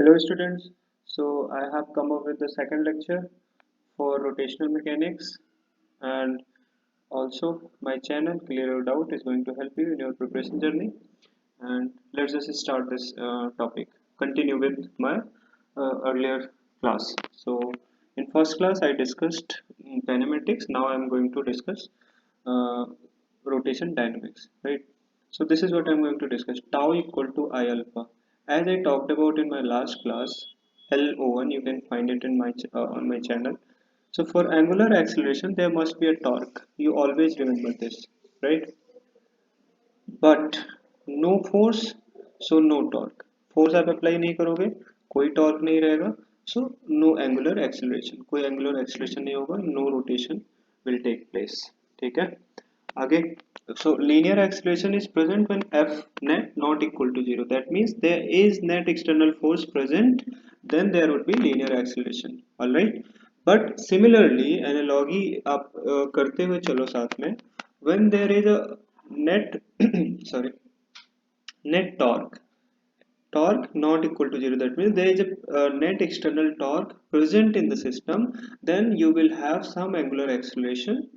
Hello students, so I have come up with the second lecture for rotational mechanics, and also my channel Clear Your Doubt is going to help you in your preparation journey. And let's just start this topic, continue with my earlier class. So in first class I discussed kinematics, now I am going to discuss uh, rotation dynamics, right? So this is what I'm going to discuss. Tau equal to I alpha. As I talked about in my last class, LO1, you can find it in my on my channel. So for angular acceleration, there must be a torque. You always remember this, right? But no force, so no torque. Force आप apply नहीं करोगे, कोई torque नहीं रहेगा, so no angular acceleration, कोई angular acceleration नहीं होगा, no rotation will take place. ठीक है, आगे. So linear acceleration is present when f net not equal to zero. That means there is net external force present, then there would be linear acceleration. All right. But similarly, analogy आप करते हुए चलो साथ में, when there is a net sorry, net torque not equal to zero, that means there is a net external torque present in the system, then you will have some angular acceleration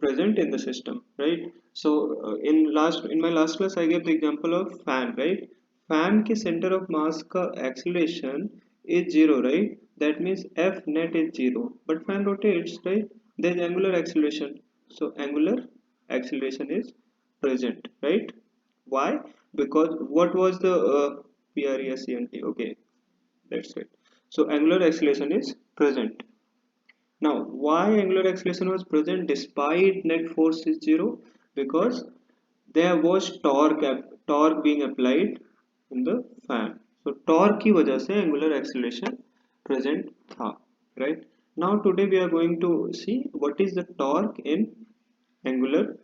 present in the system, right? So in my last class I gave the example of fan, right? Fan के center of mass का acceleration is zero, right? That means f net is zero, but fan rotates, right? There is angular acceleration, so angular acceleration is present, right? Why? Because what was the PRESCNT? Okay, that's it. So angular acceleration is present. Now, why angular acceleration was present despite net force is zero? Because there was torque being applied in the fan. So torque की वजह से angular acceleration present था, right? Now today we are going to see what is the torque in angular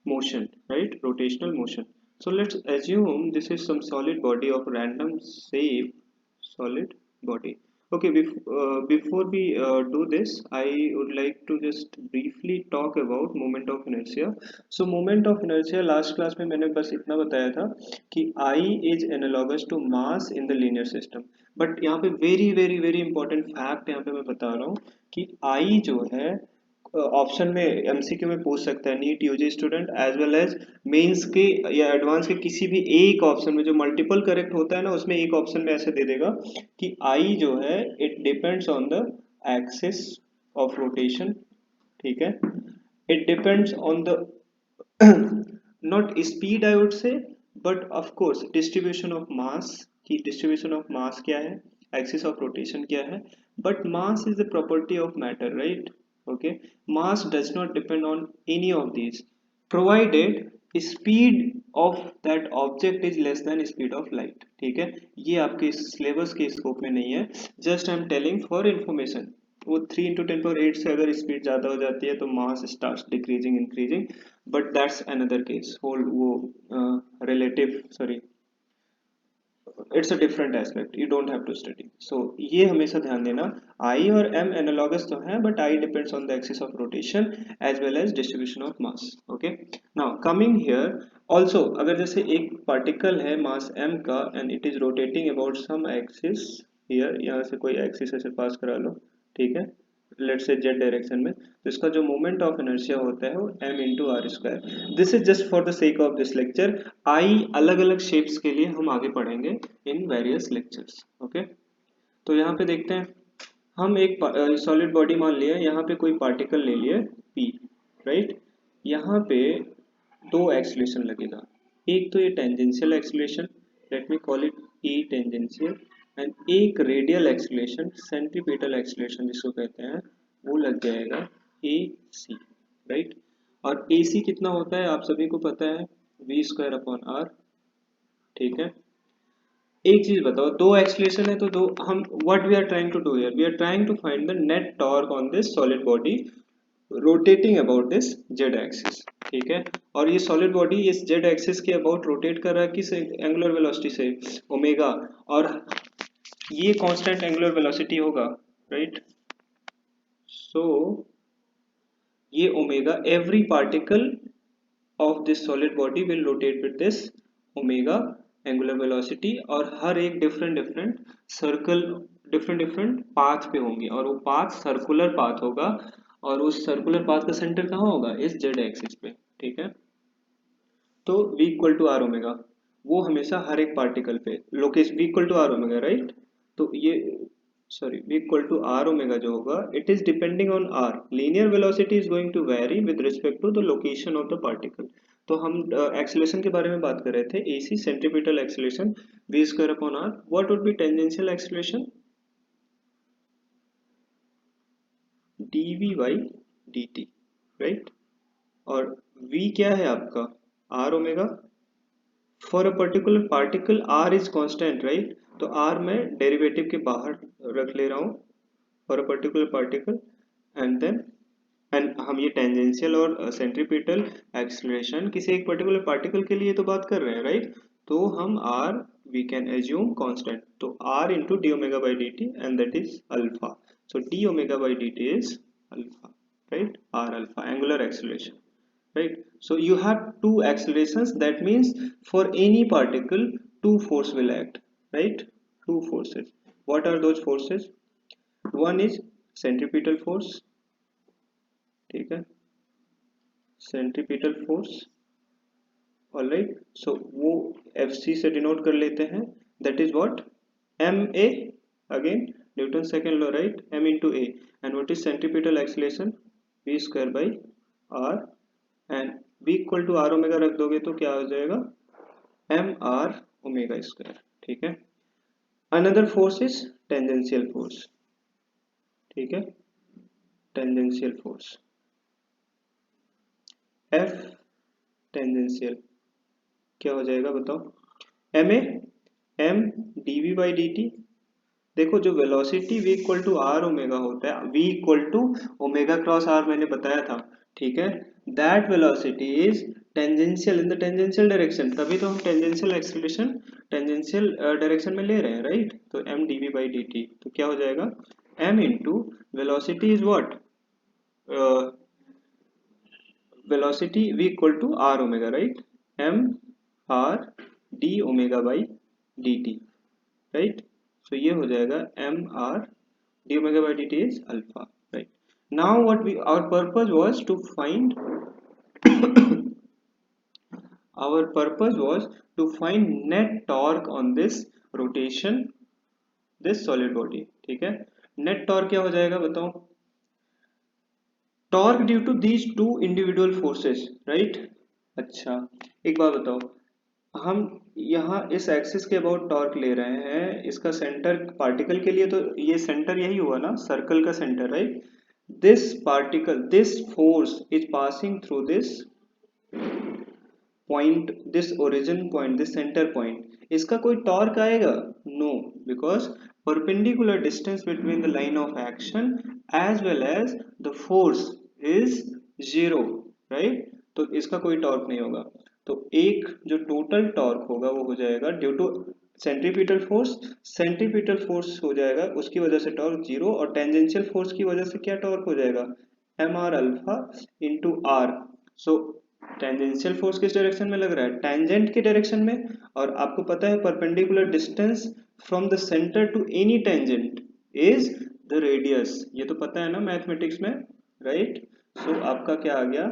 motion, right? Rotational motion. So let's assume this is some solid body of random shape, solid body. Okay, before we do this, I would like to just briefly talk about moment of inertia. So moment of inertia last class में मैंने बस इतना बताया था कि I is analogous to mass in the linear system. But यहाँ पे very important fact यहाँ पे मैं बता रहा हूँ कि I जो है ऑप्शन में एमसीक्यू में पूछ सकता है NEET UG student as well as mains के या एडवांस के किसी भी एक ऑप्शन में, जो मल्टीपल करेक्ट होता है ना उसमें एक ऑप्शन में ऐसे दे देगा कि आई जो है it depends on the axis of rotation. ठीक है, it depends on the not speed I would say, but of course distribution of मास. की डिस्ट्रीब्यूशन ऑफ मास क्या है, एक्सिस ऑफ रोटेशन क्या है, but mass is the property of matter, right? Okay, mass does not depend on any of these provided speed of that object is less than speed of light. ठीक है, ये आपके syllabus के scope में नहीं है, just I am telling for information. वो 3 × 10⁸ से अगर स्पीड ज़्यादा हो जाती है तो mass starts decreasing increasing, but that's another case. Hold वो relative sorry, it's a different aspect, you don't have to study. So ये हमेशा ध्यान देना, आई और एम एनालॉगस तो है, but I depends on the axis of rotation as well as distribution of mass. Okay, now coming here also, अगर जैसे एक पार्टिकल है मास m का and it is rotating about some axis here, यहाँ से कोई एक्सिस ऐसे पास करा लो, ठीक है, लेट्स से जेड डायरेक्शन में, तो इसका जो मोमेंट ऑफ इनर्शिया होता है वो m into r square. This is just for the sake of this lecture. I अलग अलग शेप्स के लिए हम आगे पढ़ेंगे इन वेरियस लेक्चर्स. ओके, तो यहाँ पे देखते हैं, हम एक सॉलिड बॉडी मान लिया, यहाँ पे कोई पार्टिकल ले लिए p, राइट? यहाँ पे दो एक्सलेशन लगेगा, एक तो ये tangential acceleration, let me call it E tangential, and एक रेडियल एक्सलेशन, सेंट्रीपिटल एक्सलेशन जिसको कहते हैं, वो लग जाएगा ए सी, राइट? और ए सी कितना होता है आप सभी को पता है, वी स्क्वायर अपॉन आर. ठीक है, एक चीज बताओ, दो एक्सलेशन है तो दो, हम what we are trying to do here, we are trying to find the net torque on this solid body rotating about this Z axis. ठीक है, और ये सॉलिड बॉडी इस जेड एक्सिस के अबाउट रोटेट कर रहा है किस एंगुलर वेलोसिटी से, ओमेगा, और ये कांस्टेंट एंगुलर वेलोसिटी होगा, राइट? सो ये omega, every particle of this solid body will rotate with this omega, angular velocity, और हर एक different different circle, different different path पे होंगे, और वो पाथ सर्कुलर पाथ होगा, और उस सर्कुलर पाथ का सेंटर कहाँ होगा, इस जेड एक्सिस पे, ठीक है। तो v equal to R omega, वो हमेशा हर एक पार्टिकल पे location v equal to R omega, right. तो ये sorry v equal to R omega जो होगा, it is depending on R, linear velocity is going to vary with respect to the location of the particle. तो हम acceleration के बारे में बात कर रहे थे, ac centripetal acceleration v square upon r, what would be tangential acceleration, dv by dt, right. और v क्या है आपका, r omega, for a particular particle r is constant, right. तो r मैं डेरिवेटिव के बाहर रख ले रहा हूँ for a particular particle, and then and हम ये टेंजेंशियल और सेंट्रीपिटल एक्सेलरेशन किसी एक पर्टिकुलर पार्टिकल के लिए तो बात कर रहे हैं, राइट। तो हम r we can assume constant, तो r into D omega by D T, and that is alpha, so D omega by D T is alpha, right, r alpha angular acceleration, right. So you have two accelerations, that means for any particle two force will act, right, two forces. What are those forces, one is centripetal force, ठीक है, centripetal force, all right. So वो fc से denote कर लेते हैं, that is what, ma, again Newton's second law, right, m into a, and what is centripetal acceleration, v square by r, and v equal to R omega रख दोगे तो क्या हो जाएगा, एम आर ओमेगा स्क्वायर, ठीक है। Another force is tangential force, ठीक है, टेंजेंशियल फोर्स एफ टेंजेंशियल क्या हो जाएगा बताओ, M A M D V by D T. देखो जो velocity v equal to R omega होता है, v equal to omega cross r मैंने बताया था, ठीक है, that velocity is tangential in the tangential direction, तभी तो हम टेंजेंशियल एक्सेलरेशन टेंजेंशियल डायरेक्शन में ले रहे हैं, राइट। तो m dv बाई dt, तो क्या हो जाएगा, m into velocity is what, velocity v equal to r omega, right, m r d omega by dt, right. so ये हो जाएगा m r d omega by dt is alpha, right. Now what we, our purpose was to find our purpose was to find net torque on this rotation, this solid body, ठीक है। net torque क्या हो जाएगा बताओ, torque due to these two individual forces, right। अच्छा एक बात बताओ, हम यहाँ इस एक्सिस के अबाउट टॉर्क ले रहे हैं, इसका सेंटर पार्टिकल के लिए तो ये सेंटर यही हुआ ना, सर्कल का centre, right. This particle, this force is passing through this point, this origin point, this centre point, इसका कोई टॉर्क आएगा, no, because perpendicular distance between the line of action as well as the force is zero, right. तो इसका कोई torque नहीं होगा, तो एक जो टोटल टॉर्क होगा वो हो जाएगा due to centripetal force, centripetal force हो जाएगा उसकी वजह से टॉर्क जीरो, और टेंजेंशियल फोर्स की वजह से क्या टॉर्क हो जाएगा, M R alpha into R. So tangential force किस डायरेक्शन में लग रहा है, टेंजेंट की डायरेक्शन में, और आपको पता है perpendicular distance from the centre to any tangent is the radius, ये तो पता है ना मैथमेटिक्स में, राइट। सो आपका क्या आ गया,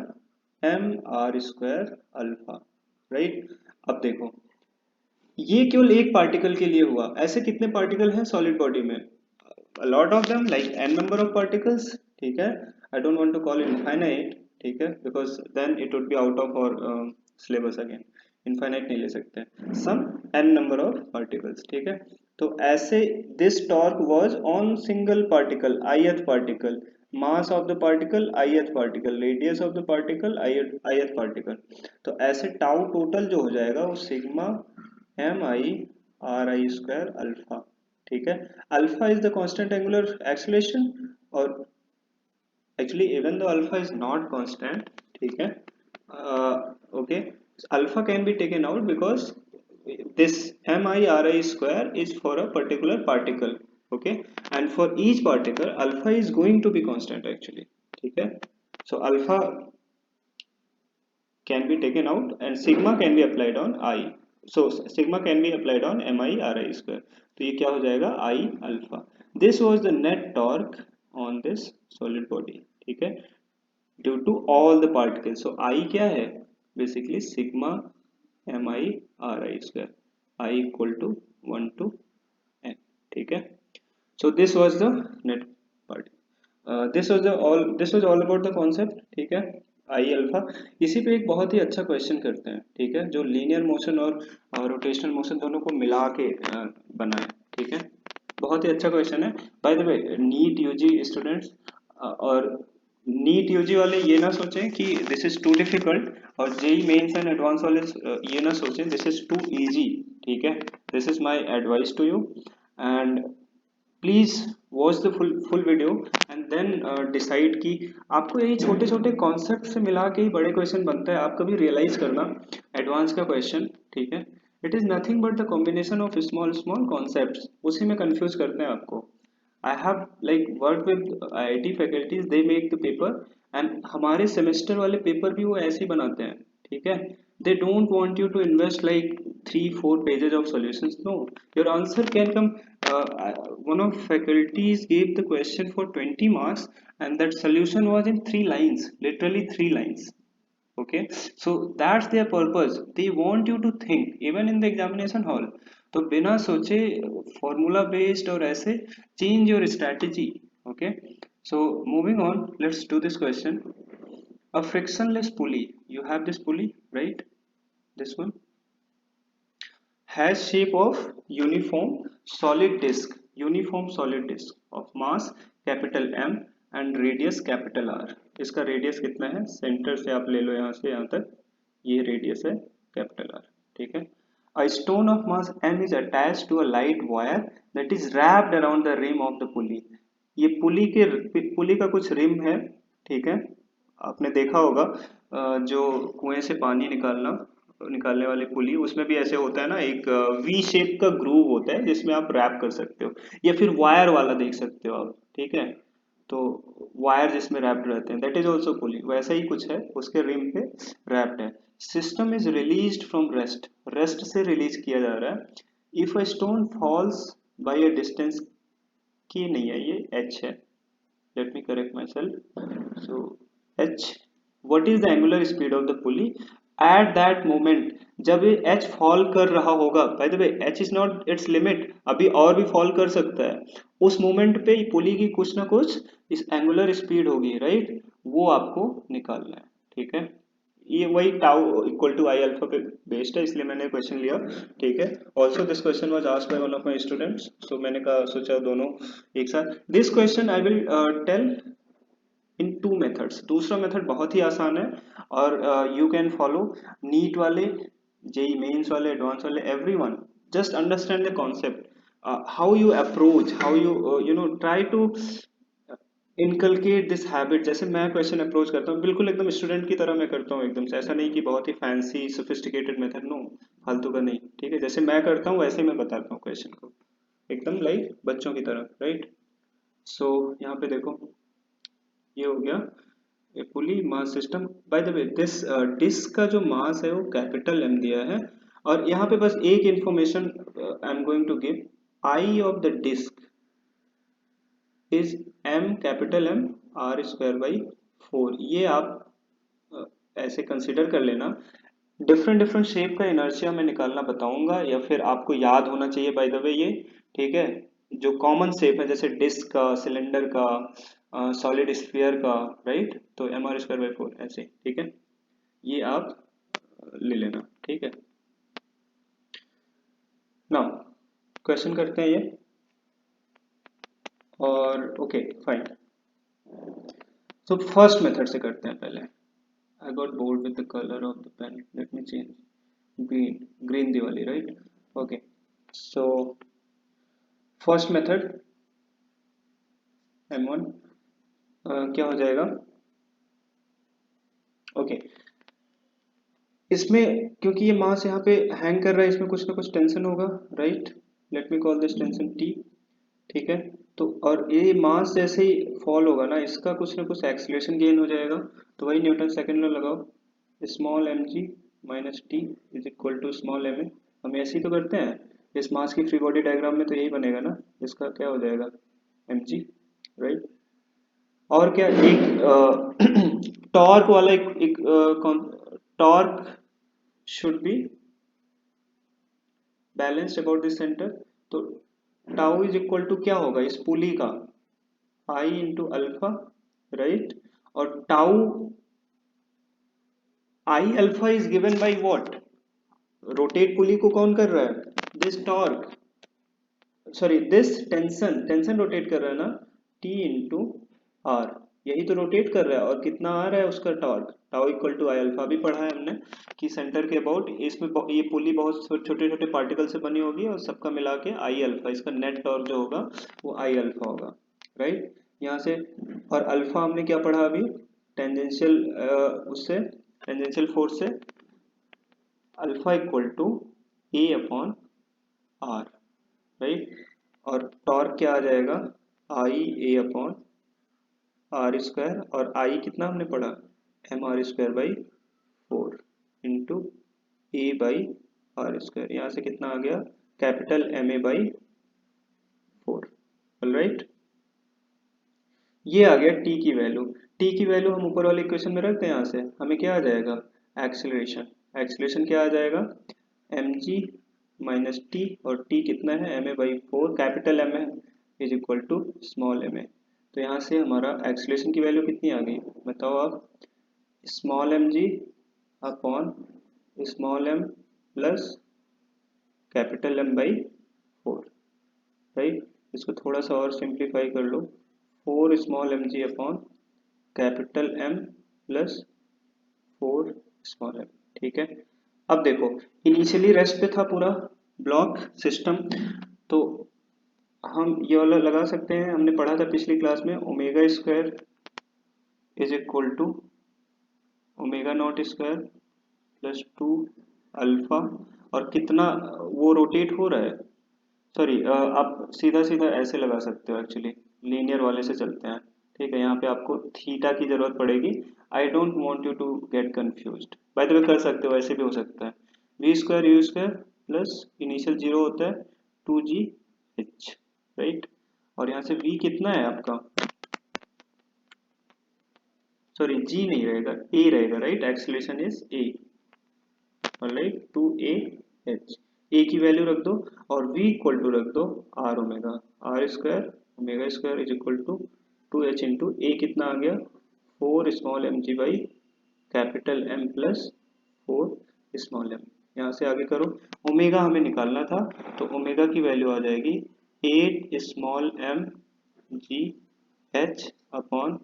M R square alpha, right. अब देखो ये केवल एक पार्टिकल के लिए हुआ, ऐसे कितने पार्टिकल हैं सॉलिड बॉडी में, a lot of them, like n number of particles, ठीक है। I don't want to call it infinite, ठीक है, because then it would be out of our syllabus again, infinite नहीं ले सकते, some n number of particles, ठीक है। तो ऐसे this torque was on single particle, ith particle, mass of the particle ith particle, radius of the particle ith particle, तो ऐसे tau total जो हो जाएगा वो sigma m i r i square alpha, ठीक है। Alpha is the constant angular acceleration, और actually even though alpha is not constant, ठीक है, okay, alpha can be taken out because this mi square is for a particular particle, okay, and for each particle alpha is going to be constant actually, ठीक है। so alpha can be taken out and sigma can be applied on I, so sigma can be applied on mi ri square. तो ये क्या हो जाएगा I alpha. This was the net torque on this solid body. ठीक है, due to all the particles. So I क्या है, basically sigma mi ri square. I equal to 1 to n. ठीक है, so this was the net part. This was all about the concept. ठीक है, आई alpha. इसी पे एक बहुत ही अच्छा क्वेश्चन करते हैं. ठीक है, जो लीनियर मोशन और रोटेशनल मोशन दोनों को मिला के बना है. ठीक है, बहुत ही अच्छा क्वेश्चन है. By the way, NEET UG students और नीट यूजी वाले ये ना सोचें कि दिस इज टू डिफिकल्ट, और जेई मेंस एंड एडवांस वाले ये ना सोचें दिस इज टू इजी. ठीक है, this is my advice to you. And please watch the full video and then decide कि आपको यही छोटे छोटे कॉन्सेप्ट से मिला के ही बड़े क्वेश्चन बनता है. आप कभी रियलाइज करना एडवांस का क्वेश्चन. ठीक है, it is nothing but the combination of small small concepts, उसी में कंफ्यूज करते हैं आपको. I have like work with IIT faculties, they make the paper, and हमारे सेमेस्टर वाले पेपर भी वो ऐसे ही बनाते हैं. ठीक है, they don't want you to invest like 3-4 pages of solutions. No, your answer can come. One of faculties gave the question for 20 marks, and that solution was in 3 lines, literally 3 lines. Okay, so that's their purpose. They want you to think even in the examination hall. तो बिना सोचे formula based और ऐसे change your strategy. Okay, so moving on, let's do this question. A frictionless pulley, you have this pulley, right? This one has shape of uniform solid disk of mass capital M and radius capital R. इसका radius कितना है, centre से आप ले लो यहाँ से यहाँ तक, ये रेडियस है कैपिटल R. ठीक है, a stone of mass M is attached to a light wire that is wrapped around the rim of the pulley. ये पुली का कुछ रिम है. ठीक है, आपने देखा होगा जो कुएं से पानी निकालने वाली पुली, उसमें भी ऐसे होता है ना, एक वी शेप का ग्रूव होता है जिसमें आप रैप कर सकते हो, या फिर वायर वाला देख सकते हो आप. ठीक है, तो वायर जिसमें रैप्ड रहते हैं, दैट इज ऑल्सो पुली. वैसा ही कुछ है, उसके रिम पे रैप्ड है. System is released from rest से रिलीज किया जा रहा है. If a stone falls by a distance, की नहीं है, ये h है. Let me correct myself. So h, what is the angular speed of the pulley at that moment, जब ये h फॉल कर रहा होगा. Bye the way, h is not it's limit, अभी और भी फॉल कर सकता है. उस मोमेंट पे पुली की कुछ ना कुछ इस एंगुलर स्पीड होगी, राइट, वो आपको निकालना है. ठीक है, ये वही tau equal to I alpha पे बेस्ड है, इसलिए मैंने क्वेश्चन लिया. ठीक है, also this question was asked by one of my students, so मैंने कहा सोचा दोनों एक साथ. This question I will tell in 2 methods. दूसरा मेथड बहुत ही आसान है, और यू कैन फॉलो. नीट वाले, जेई मेंस वाले, एडवांस वाले, everyone, just understand the concept, how you approach, how you you know try to inculcate this habit. जैसे मैं क्वेश्चन अप्रोच करता हूँ, बिल्कुल एकदम स्टूडेंट की तरह मैं करता हूँ, एकदम से ऐसा नहीं कि बहुत ही फैंसी सोफिस्टिकेटेड मेथड, नो, फालतू का नहीं. ठीक है, जैसे मैं करता हूँ वैसे मैं बताता हूँ क्वेश्चन को, एकदम लाइक बच्चों की तरह, राइट. सो यहाँ पे देखो, ये हो गया a pulley mass system. By the way, this disc का जो मास है वो कैपिटल एम दिया है, और यहाँ पे बस एक information I am going to give. I of the disc is m capital M r square by 4. ये आप ऐसे कंसिडर कर लेना. डिफरेंट डिफरेंट शेप का इनर्शिया मैं निकालना बताऊंगा, या फिर आपको याद होना चाहिए बाय द वे ये. ठीक है, जो कॉमन शेप है जैसे डिस्क का, सिलेंडर का, सॉलिड स्फीयर का, राइट, तो एम आर स्क्वायर बाई 4 ऐसे. ठीक है, ये आप ले लेना. ठीक है, नाउ क्वेश्चन करते हैं ये, और ओके फाइन. तो फर्स्ट मेथड से करते हैं पहले. I got bored with the color of the pen. Let me change. Green दी वाली, right? Okay. So first method M1 क्या हो जाएगा? Okay. इसमें क्योंकि ये मास यहाँ पे हैंग कर रहा है, इसमें कुछ ना कुछ टेंशन होगा, right. Let me call this tension T. ठीक है, तो और ये मास जैसे ही फॉल होगा ना, इसका कुछ ना कुछ एक्सीलरेशन गेन हो जाएगा. तो वही न्यूटन सेकंड लॉ लगाओ, small M g minus T is equal to small m a हम ऐसे ही तो करते हैं। इस मास की फ्री बॉडी डायग्राम में तो यही बनेगा ना, इसका क्या हो जाएगा mg, राइट। और क्या एक टॉर्क वाला एक कौन, torque should be balanced about this centre. तो टाउ इज इक्वल टू क्या होगा इस पुली का, आई इंटू अल्फा, राइट। और tau I alpha is given by what, rotate pulley को कौन कर रहा है, this torque, sorry this tension, tension rotate कर रहा है ना, टी इंटू आर, यही तो रोटेट कर रहा है। और कितना आ रहा है उसका torque, tau equal to I alpha. भी पढ़ा है हमने कि सेंटर के अबाउट इसमें ये पुली बहुत छोटे छोटे पार्टिकल से बनी होगी और सबका मिला के आई अल्फा, इसका नेट टॉर्क जो होगा वो आई अल्फा होगा, राइट। यहाँ से और अल्फा हमने क्या पढ़ा अभी, टेंजेंशियल, उससे टेंजेंशियल फोर्स से alpha equal to A upon R, right. और टॉर्क क्या आ जाएगा, I A upon R square, और आई कितना हमने पढ़ा, M R square by 4 into A by R square, यहाँ से कितना आ गया, capital M A by 4, right. ये आ गया टी की वैल्यू। टी की वैल्यू हम ऊपर वाले इक्वेशन में रखते हैं, यहाँ से हमें क्या आ जाएगा, एक्सेलरेशन, एक्सेलरेशन क्या आ जाएगा, एम जी माइनस टी, और टी कितना है, m A by 4, capital m है is equal to small m a. तो यहाँ से हमारा एक्सेलरेशन की वैल्यू कितनी आ गई बताओ आप, small M G upon small M plus capital M by 4, right. इसको थोड़ा सा और सिंप्लीफाई कर लो, 4 small M G upon capital M plus 4 small M, ठीक है। अब देखो इनिशियली रेस्ट पे था पूरा ब्लॉक सिस्टम, तो हम ये वाला लगा सकते हैं, हमने पढ़ा था पिछली क्लास में, omega square is equal to omega naught square plus 2 alpha, और कितना वो रोटेट हो रहा है, सॉरी आप सीधा सीधा ऐसे लगा सकते हो, एक्चुअली लीनियर वाले से चलते हैं, ठीक है। यहाँ पे आपको थीटा की जरूरत पड़ेगी, I don't want you to get confused, by the way कर सकते हो, ऐसे भी हो सकता है, V square U square plus initial zero होता है 2g h, राइट। और यहाँ से v कितना है आपका, सॉरी g नहीं रहेगा, a रहेगा, right, acceleration is a, right, 2a h, a की वैल्यू रख दो, और v इक्वल टू रख दो r omega, r square omega square is equal to 2h into a कितना आ गया 4 small M G by capital M plus 4 small M. यहाँ से आगे करो, ओमेगा हमें निकालना था, तो ओमेगा की वैल्यू आ जाएगी 8 small M G H upon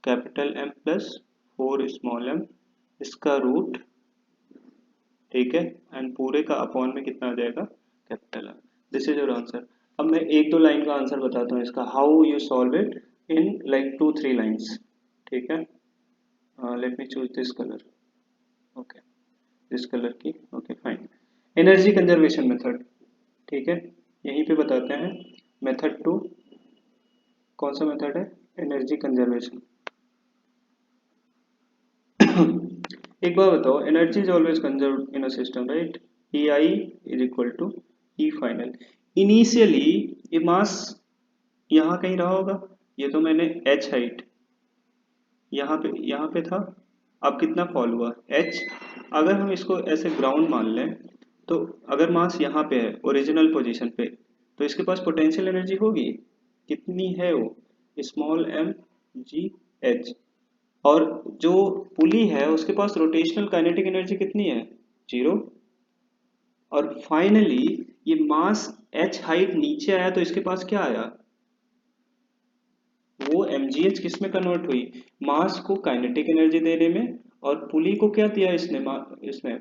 capital M plus 4 small M, इसका रूट, ठीक है, एंड पूरे का अपॉन में कितना आ जाएगा, capital M. This is your answer. अब मैं एक दो लाइन का आंसर बताता हूँ इसका, how you solve it in like 2-3 lines, ठीक है। Let me choose this colour, okay, this colour की, okay fine. Energy conservation method, ठीक है, यहीं पे बताते हैं। मेथड 2 कौन सा मेथड है, एनर्जी कंजर्वेशन। एक बार बताओ, energy is always conserve in a system, right, E I is equal to E final. Initially ये मास यहाँ कहीं रहा होगा, ये तो मैंने h हाइट यहाँ पे था, अब कितना फॉल हुआ h, अगर हम इसको ऐसे ग्राउंड मान लें, तो अगर मास यहाँ पे है ओरिजिनल पोजीशन पे, तो इसके पास पोटेंशियल एनर्जी होगी, कितनी है वो, स्मॉल एम जी एच। और जो पुली है उसके पास रोटेशनल काइनेटिक एनर्जी कितनी है, जीरो। और फाइनली ये मास h हाइट नीचे आया, तो इसके पास क्या आया, वो mgh किस में कन्वर्ट हुई, मास को काइनेटिक एनर्जी देने में, और पुली को क्या दिया इसने, इसने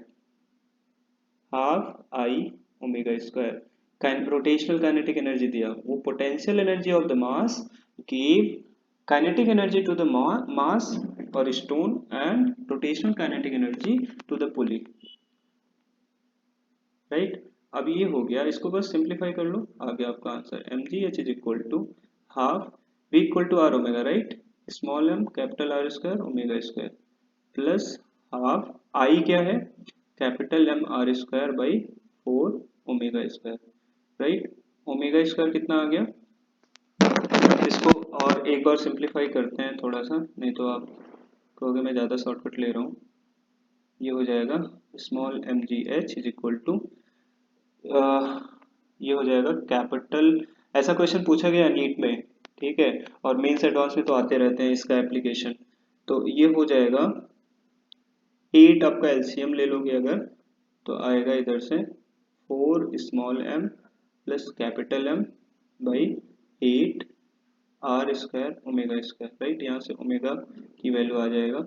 half I omega square rotational kinetic energy दिया, वो potential energy of the mass give kinetic energy to the mass और stone, and rotational kinetic energy to the pulley, right. अब ये हो गया, इसको बस सिंप्लीफाई कर लो, आ गया आपका answer, M G H is equal to half V equal to R omega, right, small M capital R square omega square plus half I क्या है, capital M R square by 4 omega square, right. Omega square कितना आ गया, इसको और एक बार simplify करते हैं थोड़ा सा, नहीं तो आप कहोगे मैं ज़्यादा शॉर्टकट ले रहा हूँ। ये हो जाएगा small M G H is equal to, ये हो जाएगा कैपिटल, ऐसा क्वेश्चन पूछा गया नीट में, ठीक है, और मेंस एडवांस में तो आते रहते हैं इसका एप्लीकेशन। तो ये हो जाएगा 8, आपका एलसीएम ले लोगे अगर, तो आएगा इधर से 4 small M plus capital M by 8 R square omega square, right. यहाँ से ओमेगा की वैल्यू आ जाएगा,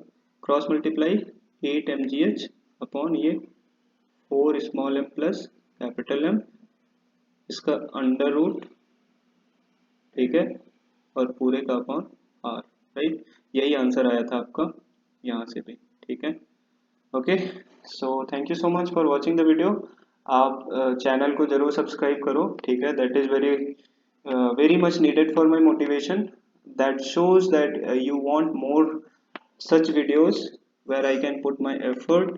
cross multiply 8 M G H upon ये 4 small M plus capital M, इसका अंडर रूट, ठीक है, और पूरे का अपॉन आर, राइट। यही आंसर आया था आपका यहाँ से भी, ठीक है। Okay, so thank you so much for watching the video. आप चैनल को जरूर सब्सक्राइब करो, ठीक है, that is very very much needed for my motivation. That shows that you want more such videos where I can put my effort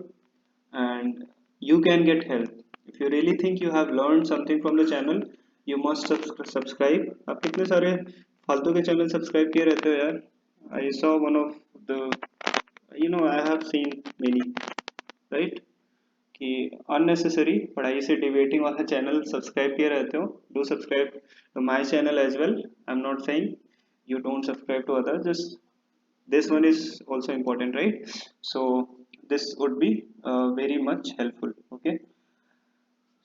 and you can get help. If you really think you have learned something from the channel, you must subscribe. आप कितने सारे फालतू के channel subscribe किए रहते हो यार। I saw one of the, I have seen many, right, कि अननेसेसरी पढ़ाई से डिबेटिंग वाला चैनल सब्सक्राइब किए रहते हो। Do subscribe my channel as well, I am not saying you don't subscribe to others, just this one is also important, right? So this would be very much helpful, okay?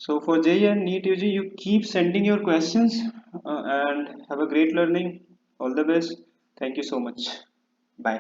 So for JEE and NEET UG, you keep sending your questions and have a great learning. All the best. Thank you so much. Bye.